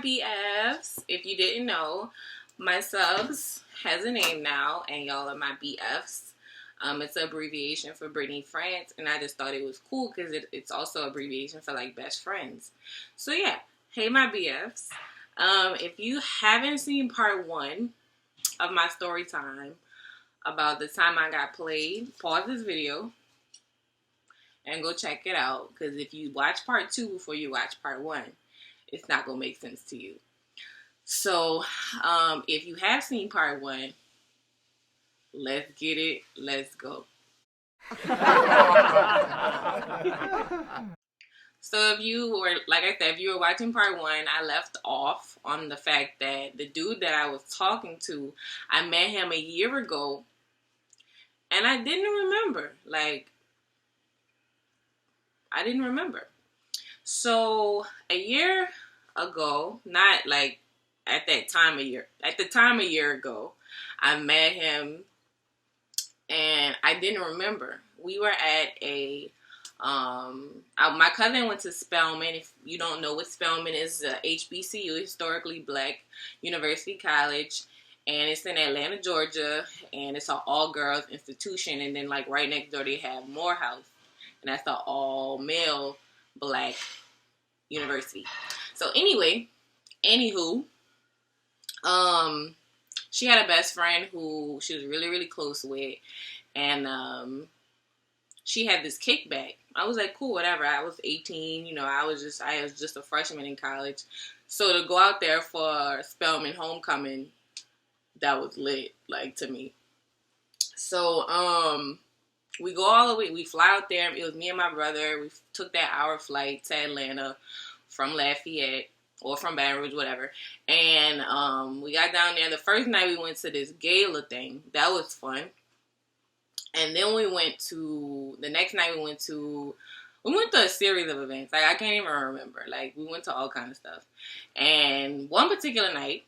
BFs. If you didn't know, my subs has a name now, and y'all are my BFs. It's an abbreviation for Brittany, Fraanse, and I just thought it was cool because it's also an abbreviation for like best friends. So yeah, hey my BFs. If you haven't seen part 1 of my story time about the time I got played, pause this video and go check it out. Because if you watch part 2 before you watch part 1, it's not going to make sense to you. So, if you have seen part 1, let's get it. Let's go. So if you were, like I said, if you were watching part 1, I left off on the fact that the dude that I was talking to, I met him a year ago, and I didn't remember. I didn't remember. So a year ago, not like at the time a year ago, I met him, and I didn't remember. We were at my cousin went to Spelman. If you don't know what Spelman is, HBCU, Historically Black University College, and it's in Atlanta, Georgia, and it's an all-girls institution. And then like right next door they have Morehouse, and that's the all-male Black university. So anyway, anywho, she had a best friend who she was really, really close with, and she had this kickback. I was like, cool, whatever. I was 18, I was just a freshman in college. So to go out there for Spelman homecoming, that was lit, like, to me. So, we go all the way, we fly out there. It was me and my brother. We took that hour flight to Atlanta from Lafayette or from Baton Rouge, whatever. And we got down there. The first night we went to this gala thing. That was fun. And then the next night we went to a series of events. Like, I can't even remember. Like, we went to all kinds of stuff. And one particular night,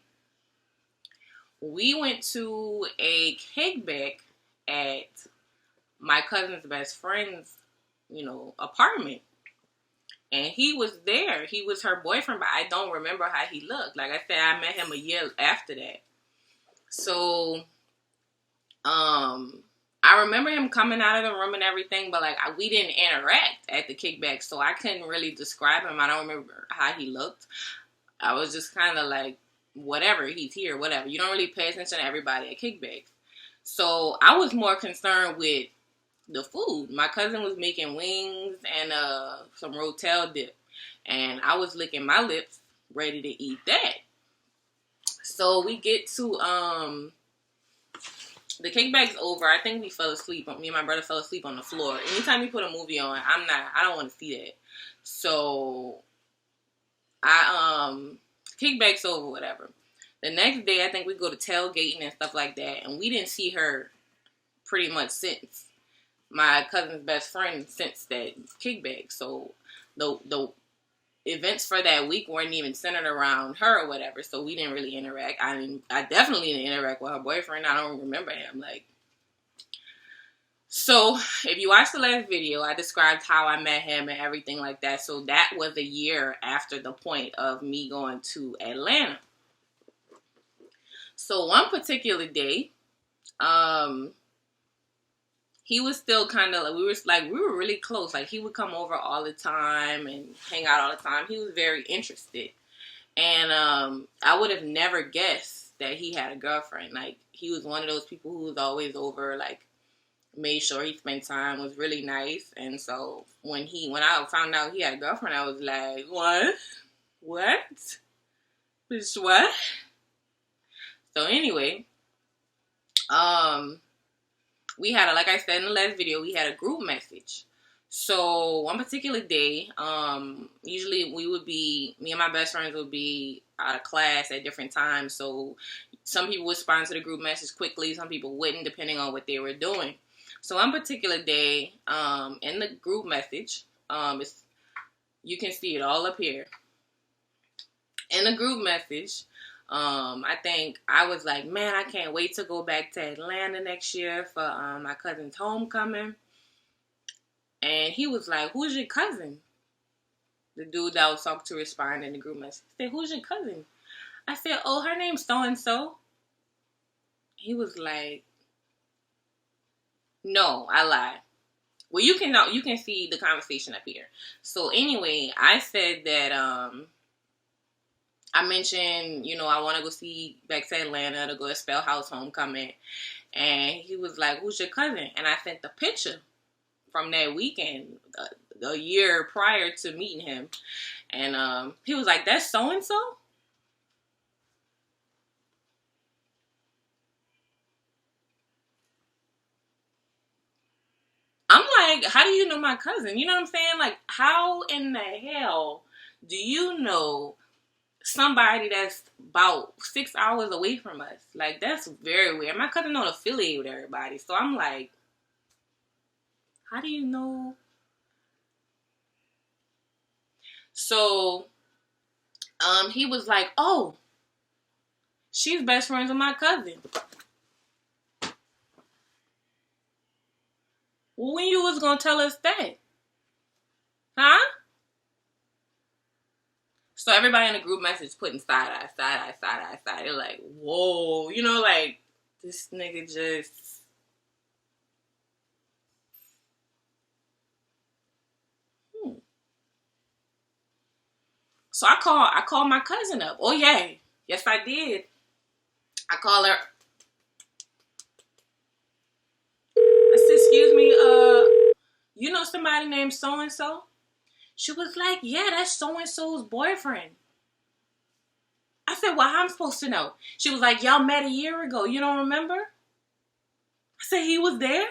we went to a kickback at my cousin's best friend's, apartment. And he was there. He was her boyfriend, but I don't remember how he looked. Like I said, I met him a year after that. So, I remember him coming out of the room and everything, but like we didn't interact at the kickback, so I couldn't really describe him. I don't remember how he looked. I was just kind of like, whatever, he's here, whatever. You don't really pay attention to everybody at kickbacks. So I was more concerned with the food. My cousin was making wings and some Rotel dip, and I was licking my lips, ready to eat that. So we get to the kickback's over. I think we fell asleep. Me and my brother fell asleep on the floor. Anytime we put a movie on, I don't want to see that. So kickback's over, whatever. The next day, I think we go to tailgating and stuff like that, and we didn't see her pretty much since my cousin's best friend since that kickback. So the events for that week weren't even centered around her or whatever, so we didn't really interact. I definitely didn't interact with her boyfriend. I don't remember him. So if you watch the last video, I described how I met him and everything like that. So that was a year after the point of me going to Atlanta. So one particular day, he was still kind of we were really close. Like, he would come over all the time and hang out all the time. He was very interested. And I would have never guessed that he had a girlfriend. Like, he was one of those people who was always over, like, made sure he spent time, was really nice. And so when I found out he had a girlfriend, I was like, what? What? Bitch, what? So anyway, we had like I said in the last video, we had a group message. So one particular day, usually me and my best friends would be out of class at different times. So some people would respond to the group message quickly, some people wouldn't, depending on what they were doing. So one particular day, in the group message, you can see it all up here. In the group message, I think I was like, man, I can't wait to go back to Atlanta next year for my cousin's homecoming. And he was like, who's your cousin? The dude that I was talking to responded in the group message. He said, "Who's your cousin?" I said, "Oh, her name's so and so." He was like, "No, I lied." Well, you can see the conversation up here. So anyway, I said that I mentioned, I want to go see back to Atlanta to go to Spell House Homecoming. And he was like, "Who's your cousin?" And I sent the picture from that weekend, a year prior to meeting him. And he was like, "That's so-and-so?" I'm like, "How do you know my cousin?" You know what I'm saying? Like, how in the hell do you know somebody that's about 6 hours away from us? Like, that's very weird. My cousin don't affiliate with everybody. So I'm like, how do you know? So he was like, "Oh, she's best friends with my cousin." Well, when you was gonna tell us that? Huh? So everybody in the group message putting side eye, side eye, side eye, side. They're like, "Whoa," like this nigga just. So I called my cousin up. Oh yeah, yes I did. I called her. I said, "Excuse me, you know somebody named so and so?" She was like, "Yeah, that's so and so's boyfriend." I said, "Well, how am I supposed to know?" She was like, "Y'all met a year ago. You don't remember?" I said, "He was there?"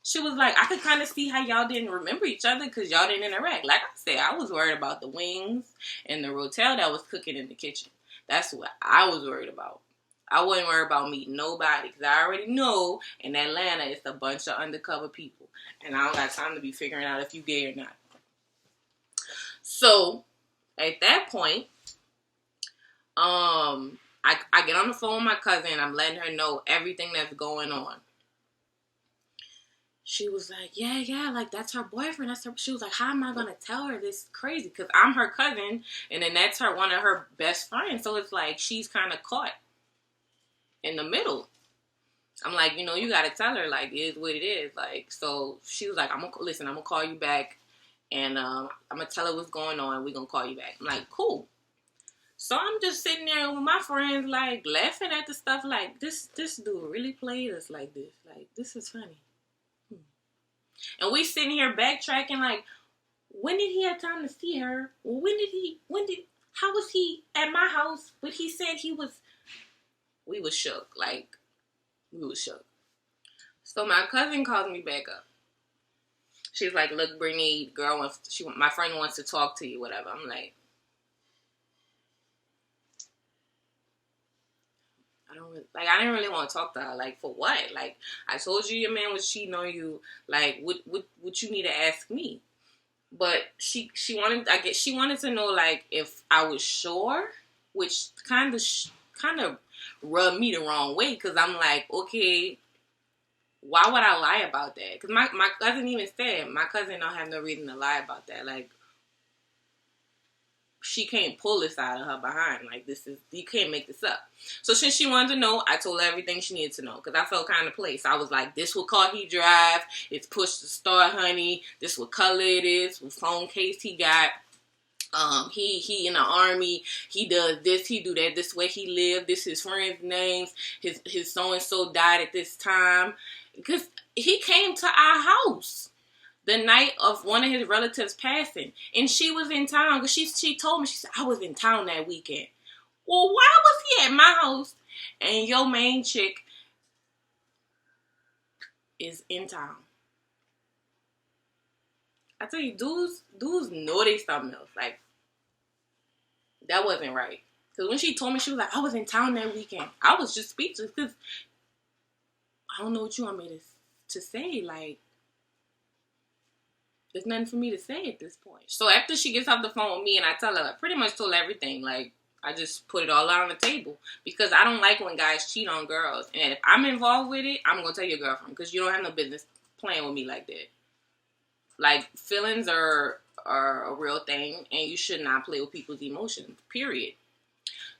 She was like, "I could kind of see how y'all didn't remember each other because y'all didn't interact." Like I said, I was worried about the wings and the rotel that was cooking in the kitchen. That's what I was worried about. I wasn't worried about meeting nobody because I already know in Atlanta it's a bunch of undercover people. And I don't got time to be figuring out if you gay or not. So, at that point, I get on the phone with my cousin. I'm letting her know everything that's going on. She was like, yeah, like, that's her boyfriend. That's her. She was like, "How am I going to tell her this crazy? Because I'm her cousin, and then that's one of her best friends. So it's like she's kind of caught in the middle." I'm like, you got to tell her, like, it is what it is. Like, so she was like, I'm going to call you back, and I'm going to tell her what's going on. We're going to call you back. I'm like, cool. So I'm just sitting there with my friends, like, laughing at the stuff, like, this dude really played us like this. Like, this is funny. And we sitting here backtracking, like, when did he have time to see her? How was he at my house? But he said we was shook. Like, we was shook. So my cousin calls me back up. She's like, "Look, Brittany, my friend wants to talk to you, whatever." I'm like, I didn't really want to talk to her. Like, for what? Like, I told you your man was cheating on you. Like, what you need to ask me? But she wanted to know, like, if I was sure, which kind of rubbed me the wrong way, because I'm like, okay, why would I lie about that? Because my cousin even said, my cousin don't have no reason to lie about that. Like, she can't pull this out of her behind. Like, you can't make this up. So since she wanted to know, I told her everything she needed to know. Because I felt kind of placed. I was like, this what car he drive. It's push to start, honey. This what color it is. What phone case he got. He in the army. He does this. He do that. This way he live. This his friends' names. His so-and-so died at this time. Because he came to our house the night of one of his relatives passing. And she was in town. Because she told me, she said, "I was in town that weekend." Well, why was he at my house and your main chick is in town? I tell you, dudes know they something else. Like, that wasn't right. Because when she told me, she was like, "I was in town that weekend." I was just speechless because I don't know what you want me to say. Like, there's nothing for me to say at this point. So after she gets off the phone with me and I tell her, I pretty much told her everything. Like, I just put it all out on the table. Because I don't like when guys cheat on girls. And if I'm involved with it, I'm going to tell your girlfriend. Because you don't have no business playing with me like that. Like, feelings are are a real thing, and you should not play with people's emotions, period.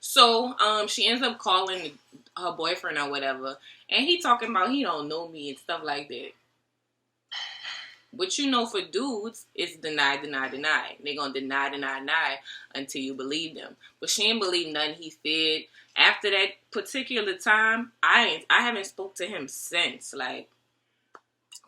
So, she ends up calling her boyfriend or whatever, and he talking about he don't know me and stuff like that. What you know for dudes is deny, deny, deny. They gonna deny, deny, deny until you believe them. But she ain't believe nothing he said. After that particular time, I haven't spoke to him since. Like,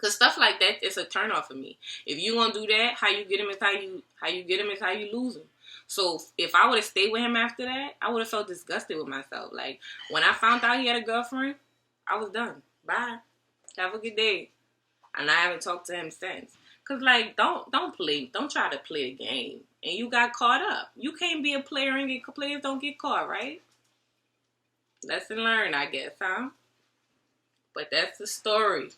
cause stuff like that is a turn off for me. If you gonna do that, how you get him is how you get him is how you lose him. So if I would have stayed with him after that, I would have felt disgusted with myself. Like, when I found out he had a girlfriend, I was done. Bye. Have a good day. And I haven't talked to him since. Cause like, don't try to play a game. And you got caught up. You can't be a player and players don't get caught, right? Lesson learned, I guess, huh? But that's the story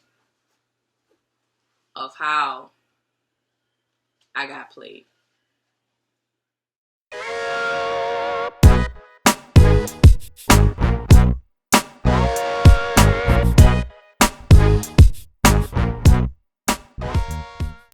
of how I got played.